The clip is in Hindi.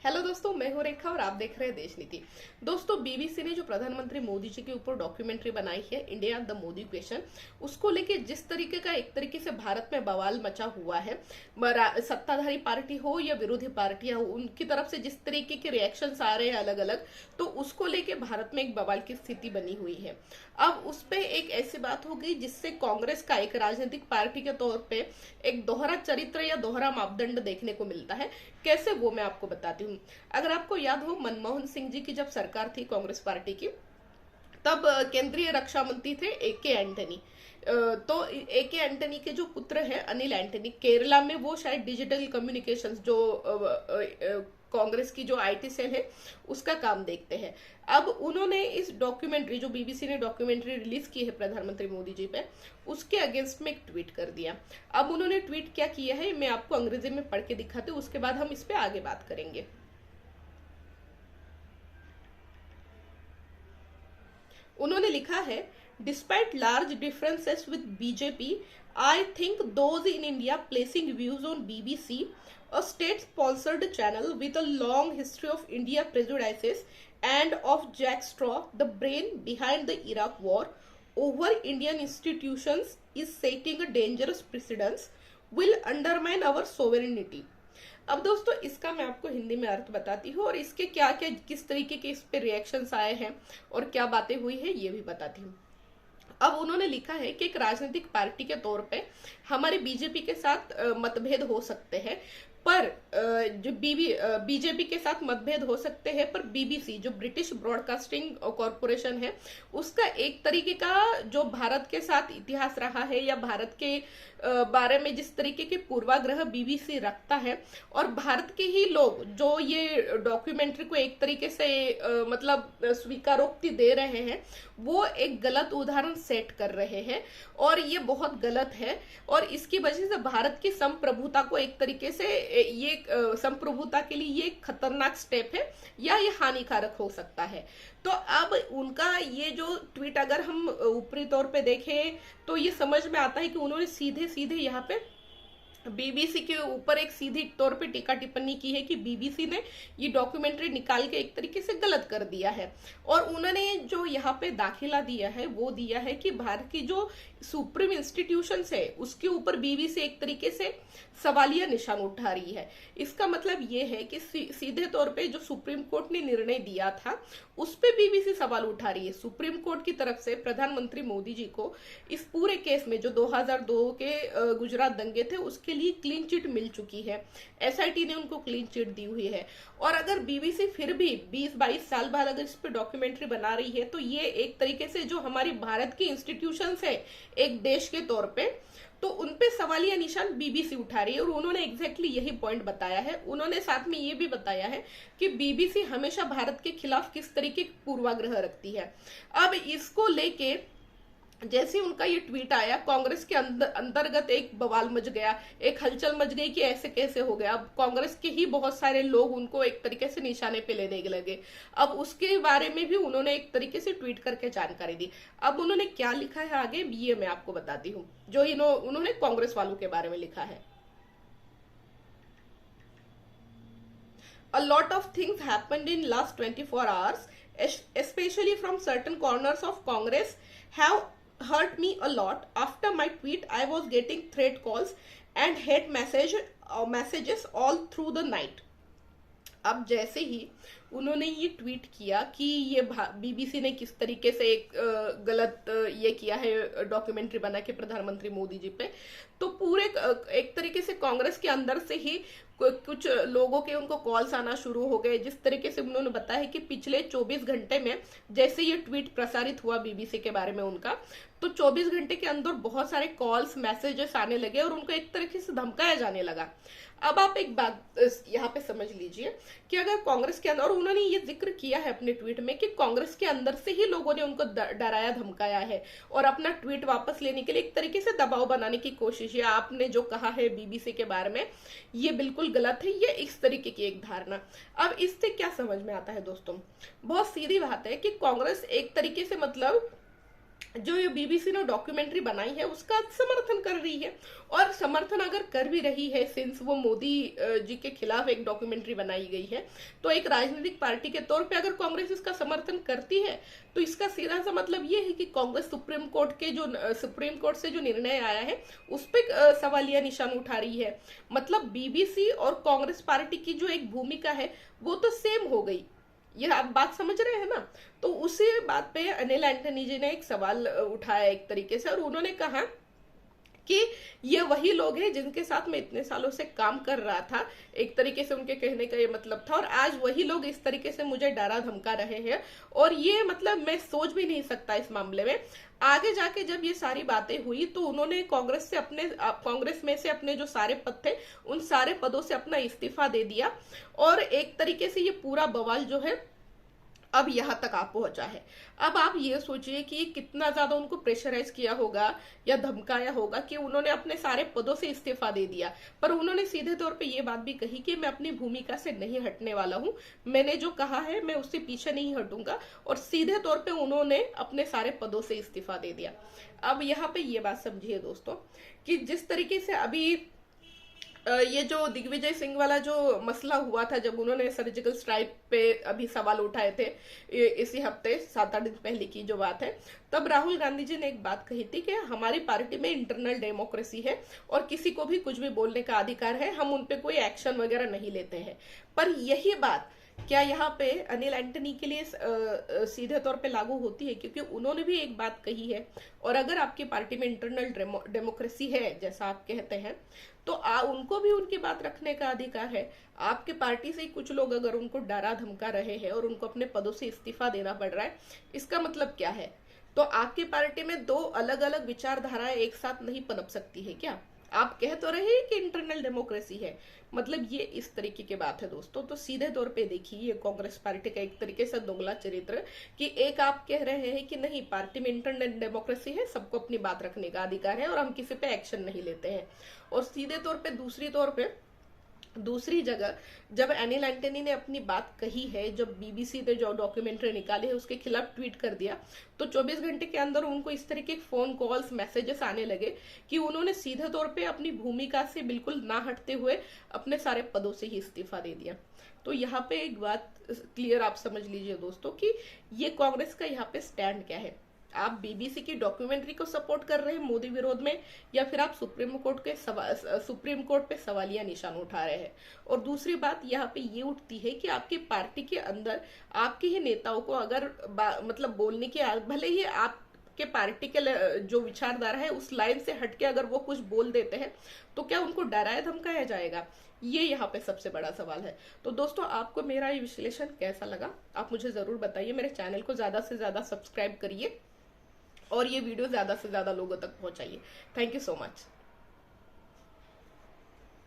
हेलो दोस्तों, मैं हूं रेखा और आप देख रहे हैं देश नीति। दोस्तों, बीबीसी ने जो प्रधानमंत्री मोदी जी के ऊपर डॉक्यूमेंट्री बनाई है इंडिया द मोदी क्वेश्चन, उसको लेके जिस तरीके का एक तरीके से भारत में बवाल मचा हुआ है, सत्ताधारी पार्टी हो या विरोधी पार्टियां हो, उनकी तरफ से जिस तरीके के रिएक्शंस आ रहे हैं अलग अलग, तो उसको लेके भारत में एक बवाल की स्थिति बनी हुई है। अब उस पे एक ऐसी बात हो गई जिससे कांग्रेस का एक राजनीतिक पार्टी के तौर पे एक दोहरा चरित्र या दोहरा मापदंड देखने को मिलता है। कैसे, वो मैं आपको बताती हूँ। अगर आपको याद हो, मनमोहन सिंह जी की जब सरकार थी कांग्रेस पार्टी की, तब केंद्रीय रक्षा मंत्री थे ए के एंटनी। तो ए के एंटनी के जो पुत्र हैं अनिल एंटनी, केरला में वो शायद डिजिटल कम्युनिकेशंस जो कांग्रेस की जो आईटी सेल है उसका काम देखते हैं। अब उन्होंने इस डॉक्यूमेंट्री, जो बीबीसी ने डॉक्यूमेंट्री रिलीज की है प्रधानमंत्री मोदी जी पे, उसके अगेंस्ट में एक ट्वीट कर दिया। अब उन्होंने ट्वीट क्या किया है मैं आपको अंग्रेजी में पढ़ के दिखाती हूँ, उसके बाद हम इस पे आगे बात करेंगे। उन्होंने लिखा है, despite large differences with BJP, I think those in India placing views on BBC, a state sponsored channel with a long history of India prejudices and of Jack Straw, the brain behind the Iraq war, over Indian institutions is setting a dangerous precedence, will undermine our sovereignty. अब दोस्तों, इसका मैं आपको हिंदी में अर्थ बताती हूँ और इसके क्या क्या किस तरीके के इस पे रिएक्शंस आए हैं और क्या बातें हुई है ये भी बताती हूँ। अब उन्होंने लिखा है कि एक राजनीतिक पार्टी के तौर पे हमारे बीजेपी के साथ मतभेद हो सकते हैं, पर जो बीजेपी के साथ मतभेद हो सकते हैं, पर बीबीसी जो ब्रिटिश ब्रॉडकास्टिंग कॉरपोरेशन है, उसका एक तरीके का जो भारत के साथ इतिहास रहा है या भारत के बारे में जिस तरीके के पूर्वाग्रह बीबीसी रखता है, और भारत के ही लोग जो ये डॉक्यूमेंट्री को एक तरीके से मतलब स्वीकारोक्ति दे रहे हैं, वो एक गलत उदाहरण सेट कर रहे हैं और ये बहुत गलत है। और इसकी वजह से भारत की संप्रभुता को एक तरीके से ये संप्रभुता के लिए ये खतरनाक स्टेप है या ये हानिकारक हो सकता है। तो अब उनका ये जो ट्वीट अगर हम ऊपरी तौर पे देखें तो ये समझ में आता है कि उन्होंने सीधे सीधे यहाँ पे बीबीसी के ऊपर एक सीधी तौर पे टीका टिप्पणी की है कि बीबीसी ने ये डॉक्यूमेंट्री निकाल के एक तरीके से गलत कर दिया है। और उन्होंने जो यहाँ पे दाखिला दिया है वो दिया है कि भारत की जो सुप्रीम इंस्टीट्यूशंस है उसके ऊपर बीबीसी एक तरीके से सवालिया निशान उठा रही है। इसका मतलब ये है कि सीधे तौर पे जो सुप्रीम कोर्ट ने निर्णय दिया था उस पे बीबीसी सवाल उठा रही है। सुप्रीम कोर्ट की तरफ से प्रधानमंत्री मोदी जी को इस पूरे केस में जो 2002 के गुजरात दंगे थे उसके लिए क्लीन चिट मिल चुकी है। एसआईटी ने उनको क्लीन चिट दी हुई है। और अगर बीबीसी फिर भी 20-22 साल बाद अगर इस पे डॉक्यूमेंट्री बना रही है तो ये एक तरीके से जो हमारी भारत की इंस्टीट्यूशंस है एक देश के तौर पे, तो उनपे सवालिया निशान बीबीसी उठा रही है। और उन्होंने एग्जैक्टली यही पॉइंट बताया है। उन्होंने साथ में ये भी बताया है कि बीबीसी हमेशा भारत के खिलाफ किस तरीके की पूर्वाग्रह रखती है। अब इसको लेके जैसे उनका ये ट्वीट आया, कांग्रेस के अंतर्गत एक बवाल मच गया, एक हलचल मच गई कि ऐसे कैसे हो गया। अब कांग्रेस के ही बहुत सारे लोग उनको एक तरीके से निशाने पे लेने लगे। अब उसके बारे में भी उन्होंने एक तरीके से ट्वीट करके जानकारी दी। अब उन्होंने क्या लिखा है आगे ये मैं आपको बताती हूँ, जो उन्होंने कांग्रेस वालों के बारे में लिखा है। A lot of things happened in last 24 hours, especially from certain corners of Congress, have hurt me a lot. After my tweet, I was getting threat calls and hate messages all through the night. अब जैसे ही उन्होंने ये ट्वीट किया कि ये बीबीसी ने किस तरीके से एक गलत ये किया है डॉक्यूमेंट्री बना के प्रधानमंत्री मोदी जी पे, तो पूरे एक तरीके से कांग्रेस के अंदर से ही कुछ लोगों के उनको कॉल्स आना शुरू हो गए। जिस तरीके से उन्होंने बताया कि पिछले 24 घंटे में जैसे ये ट्वीट प्रसारित हुआ बीबीसी के बारे में उनका, तो 24 घंटे के अंदर बहुत सारे कॉल्स मैसेजेस आने लगे और उनको एक तरीके से धमकाया जाने लगा। अब आप एक बात यहाँ पे समझ लीजिए कि अगर कांग्रेस के अंदर, और उन्होंने ये जिक्र किया है अपने ट्वीट में कि कांग्रेस के अंदर से ही लोगों ने उनको डराया धमकाया है और अपना ट्वीट वापस लेने के लिए एक तरीके से दबाव बनाने की कोशिश है। आपने जो कहा है बीबीसी के बारे में ये बिल्कुल गलत है, ये इस तरीके की एक धारणा। अब इससे क्या समझ में आता है दोस्तों, बहुत सीधी बात है कि कांग्रेस एक तरीके से मतलब जो ये बीबीसी ने डॉक्यूमेंट्री बनाई है उसका समर्थन कर रही है। और समर्थन अगर कर भी रही है, सिंस वो मोदी जी के खिलाफ एक डॉक्यूमेंट्री बनाई गई है, तो एक राजनीतिक पार्टी के तौर पे अगर कांग्रेस इसका समर्थन करती है तो इसका सीधा सा मतलब ये है कि कांग्रेस सुप्रीम कोर्ट से जो निर्णय आया है उस पर सवालिया निशान उठा रही है। मतलब बीबीसी और कांग्रेस पार्टी की जो एक भूमिका है वो तो सेम हो गई। ये आप बात समझ रहे हैं ना। तो उसी बात पे अनिल एंटनी जी ने एक सवाल उठाया एक तरीके से, और उन्होंने कहा कि ये वही लोग हैं जिनके साथ मैं इतने सालों से काम कर रहा था, एक तरीके से उनके कहने का ये मतलब था, और आज वही लोग इस तरीके से मुझे डरा धमका रहे हैं। और ये मतलब मैं सोच भी नहीं सकता इस मामले में। आगे जाके जब ये सारी बातें हुई तो उन्होंने कांग्रेस में से अपने जो सारे पद थे उन सारे पदों से अपना इस्तीफा दे दिया, और एक तरीके से ये पूरा बवाल जो है अब यहां तक आ पहुंचा है। अब आप ये सोचिए कि कितना ज्यादा उनको प्रेशराइज किया होगा या धमकाया होगा कि उन्होंने अपने सारे पदों से इस्तीफा दे दिया। पर उन्होंने सीधे तौर पे ये बात भी कही कि मैं अपनी भूमिका से नहीं हटने वाला हूं, मैंने जो कहा है मैं उससे पीछे नहीं हटूंगा, और सीधे तौर पे उन्होंने अपने सारे पदों से इस्तीफा दे दिया। अब यहाँ पे ये बात समझिए दोस्तों कि जिस तरीके से अभी ये जो दिग्विजय सिंह वाला जो मसला हुआ था, जब उन्होंने सर्जिकल स्ट्राइक पे अभी सवाल उठाए थे, इसी हफ्ते 7-8 दिन पहले की जो बात है, तब राहुल गांधी जी ने एक बात कही थी कि हमारी पार्टी में इंटरनल डेमोक्रेसी है और किसी को भी कुछ भी बोलने का अधिकार है, हम उन पे कोई एक्शन वगैरह नहीं लेते हैं। पर यही बात क्या यहाँ पे अनिल एंटनी के लिए सीधे तौर पे लागू होती है? क्योंकि उन्होंने भी एक बात कही है, और अगर आपकी पार्टी में इंटरनल डेमोक्रेसी है जैसा आप कहते हैं, तो उनको भी उनकी बात रखने का अधिकार है। आपके पार्टी से ही कुछ लोग अगर उनको डरा धमका रहे हैं और उनको अपने पदों से इस्तीफा देना पड़ रहा है, इसका मतलब क्या है? तो आपकी पार्टी में दो अलग अलग विचारधाराएं एक साथ नहीं पनप सकती है क्या? आप कह तो रहे हैं कि इंटरनल डेमोक्रेसी है, मतलब ये इस तरीके की बात है दोस्तों। तो सीधे तौर पे देखिए ये कांग्रेस पार्टी का एक तरीके से दोगला चरित्र, कि एक आप कह रहे हैं कि नहीं पार्टी में इंटरनल डेमोक्रेसी है, सबको अपनी बात रखने का अधिकार है और हम किसी पे एक्शन नहीं लेते हैं, और सीधे तौर पे दूसरी जगह जब अनिल एंटनी ने अपनी बात कही है, जब बीबीसी ने जो डॉक्यूमेंट्री निकाली है उसके खिलाफ ट्वीट कर दिया, तो 24 घंटे के अंदर उनको इस तरह के फोन कॉल्स मैसेजेस आने लगे कि उन्होंने सीधे तौर पे अपनी भूमिका से बिल्कुल ना हटते हुए अपने सारे पदों से ही इस्तीफा दे दिया। तो यहाँ पे एक बात क्लियर आप समझ लीजिए दोस्तों कि ये कांग्रेस का यहाँ पे स्टैंड क्या है। आप बीबीसी की डॉक्यूमेंट्री को सपोर्ट कर रहे हैं मोदी विरोध में, या फिर आप सुप्रीम कोर्ट पे सवालिया निशान उठा रहे हैं। और दूसरी बात यहाँ पे ये उठती है कि आपकी पार्टी के अंदर आपके ही नेताओं को अगर मतलब बोलने की, भले ही आप के पार्टी के जो विचारधारा है उस लाइन से हटके अगर वो कुछ बोल देते हैं तो क्या उनको डराया धमकाया जाएगा? ये यहाँ पे सबसे बड़ा सवाल है। तो दोस्तों आपको मेरा ये विश्लेषण कैसा लगा आप मुझे जरूर बताइए। मेरे चैनल को ज्यादा से ज्यादा सब्सक्राइब करिए और ये वीडियो ज्यादा से ज्यादा लोगों तक पहुंचाइए। Thank you so much.